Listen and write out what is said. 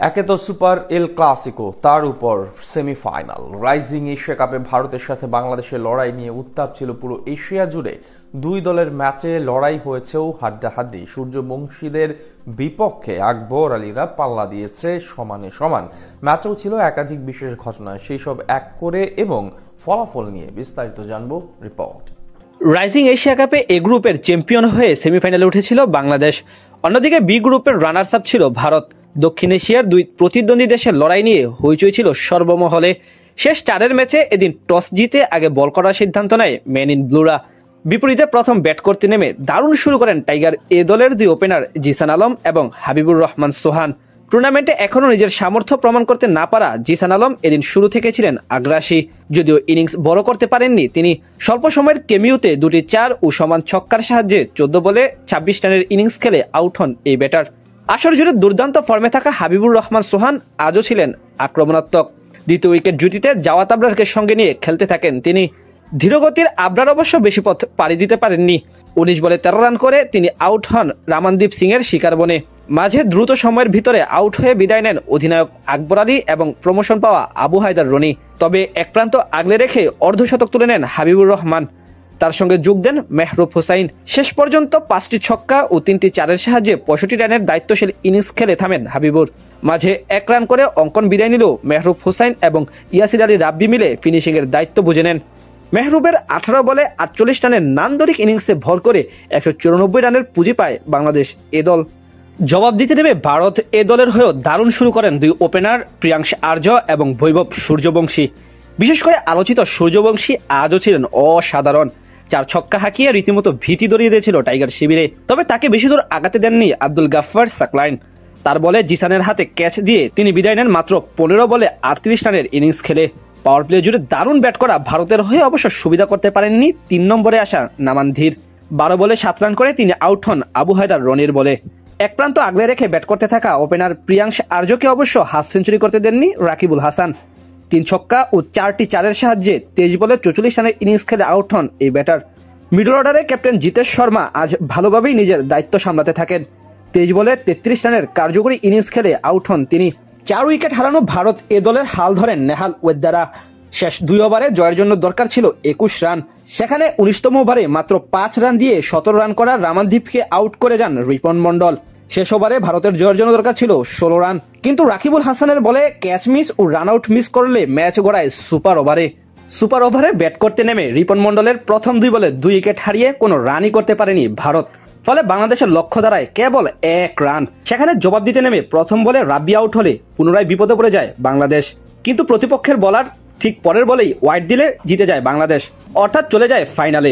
একে তো super El Clasico, তার উপর সেমিফাইনাল। রাইজিং এশিয়া কাপে ভারতের সাথে বাংলাদেশের লড়াই নিয়ে উত্তাপ ছিল পুরো এশিয়া জুড়ে। দুই দলের ম্যাচে লড়াই হয়েছেও হাড্ডাহাড্ডি। সূর্যবংশীদের বিপক্ষে আকবর আলীরা পাল্লা দিয়েছে সমানে সমান। ম্যাচেও ছিল একাধিক বিশেষ ঘটনা, সেই সব এক করে এবং ফলাফল নিয়ে বিস্তারিত জানবো রিপোর্ট। রাইজিং এশিয়া কাপে এ গ্রুপের চ্যাম্পিয়ন হয়ে সেমিফাইনালে উঠেছিল বাংলাদেশ। অন্যদিকে বি গ্রুপের রানার্স আপ ছিল ভারত। দক্ষিণ এশিয়ার দুই প্রতিদ্বন্দ্বী দেশের লড়াই নিয়ে হইচই ছিল সর্বমহলে। শেষ চারের ম্যাচে এদিন টস জিতে আগে বল করার সিদ্ধান্ত নেয় ম্যান ইন ব্লুরা। বিপরীতে প্রথম ব্যাট করতে নেমে দারুণ শুরু করেন টাইগার এ দলের দুই ওপেনার জিসান আলম এবং হাবিবুর রহমান সোহান। টুর্নামেন্টে এখনও নিজের সামর্থ্য প্রমাণ করতে না পারা জিসান আলম এদিন শুরু থেকে ছিলেন আগ্রাসী। যদিও ইনিংস বড় করতে পারেননি তিনি, স্বল্প সময়ের কেমিউতে দুটি 4 ও সমান ছক্কার সাহায্যে 14 বলে 26 রানের ইনিংস খেলে আউট হন এই ব্যাটার। আসর জুড়ে দুর্দান্ত ফর্মে থাকা হাবিবুর রহমান সোহান আজও ছিলেন আক্রমণাত্মক। দ্বিতীয় উইকেট জুটিতে জাওয়াত আবরারকে সঙ্গে নিয়ে খেলতে থাকেন তিনি। ধীরগতির আবরার অবশ্য বেশি পথ পাড়ি দিতে পারেননি। 19 বলে 13 রান করে তিনি আউট হন রামানদীপ সিং এর শিকার বনে। মাঝে দ্রুত সময়ের ভিতরে আউট হয়ে বিদায় নেন অধিনায়ক আকবর আলী এবং প্রমোশন পাওয়া আবু হায়দার রনি। তবে এক প্রান্ত আগলে রেখে অর্ধশতক তুলে নেন হাবিবুর রহমান। তার সঙ্গে যোগ দেন মেহরুব হুসাইন। শেষ পর্যন্ত 5টি ছক্কা ও 3টি চারের সাহায্যে 65 রানের দায়িত্বশীল ইনিংস খেলে থামেন হাবিবুর। মাঝে 1 রান করে অঙ্কন বিদায় নিল মেহরুব হুসাইন এবং ইয়াসির আলী রাব্বি মিলে ফিনিশিং এর দায়িত্ব বুঝে নেন। মেহরুবের 18 বলে 48 রানের নান্দনিক ইনিংসে ভর করে 194 রানের পুঁজি পায় বাংলাদেশ এ দল। জবাব দিতে নেমে ভারত এ দলের হয়েও দারুণ শুরু করেন দুই ওপেনার প্রিয়াংশ আর্য এবং বৈভব সূর্যবংশী। বিশেষ করে আলোচিত সূর্যবংশী আজও ছিলেন অসাধারণ। 4 ছক্কা হাঁকিয়ে রীতিমতো ভীতি দড়িয়ে দিয়েছিল টাইগার শিবিরে। তবে তাকে বেশি দূর আগাতে দেননি আব্দুল গাফফার সাকলাইন। তার বলে জিসানের হাতে ক্যাচ দিয়ে তিনি বিদায় নেন মাত্র 15 বলে 38 রানের ইনিংস খেলে। পাওয়ার প্লে জুড়ে দারুণ ব্যাট করা ভারতের হয়ে অবশ্য সুবিধা করতে পারেননি 3 নম্বরে আসা নামান ধীর। 12 বলে 7 রান করে তিনি আউট হন আবু হায়দার রনির বলে। এক প্রান্ত আগলে রেখে ব্যাট করতে থাকা ওপেনার প্রিয়াংশ আর্যকে অবশ্য হাফ সেঞ্চুরি করতে দেননি রাকিবুল হাসান। 3 ছক্কা ও 4টি চারের সাহায্যে 23 বলে 44 রানের ইনিংস খেলে আউট হন এই ব্যাটার। মিডল অর্ডারে ক্যাপ্টেন জিতেশ শর্মা আজ ভালোভাবেই নিজের দায়িত্ব সামলাতে থাকেন। 23 বলে 33 রানের কার্যকরী ইনিংস খেলে আউট হন তিনি। 4 উইকেট হারানো ভারত এ দলের হাল ধরেন নেহাল ওয়েদ্দারা। শেষ 2 ওভারে জয়ের জন্য দরকার ছিল 21 রান। সেখানে 19তম ওভারে মাত্র 5 রান দিয়ে 17 রান করা রামানদীপকে আউট করে যান রিপন মন্ডল। শেষ ওভারে ভারতের জয়ের জন্য দরকার ছিল 16 রান, কিন্তু রাকিবুল হাসানের বলে ক্যাচ মিস ও রান আউট মিস করলে ম্যাচ গড়ায় সুপার ওভারে ব্যাট করতে নেমে রিপন মন্ডলের প্রথম 2 বলে 2 উইকেট হারিয়ে কোনো রানই করতে পারেনি ভারত। ফলে বাংলাদেশের লক্ষ্য দাঁড়ায় কেবল 1 রান। সেখানে জবাব দিতে নেমে প্রথম বলে রাব্বি আউট হলে পুনরায় বিপদে পড়ে যায় বাংলাদেশ। কিন্তু প্রতিপক্ষের বলার ঠিক পরের বলেই ওয়াইড দিলে জিতে যায় বাংলাদেশ, অর্থাৎ চলে যায় ফাইনালে।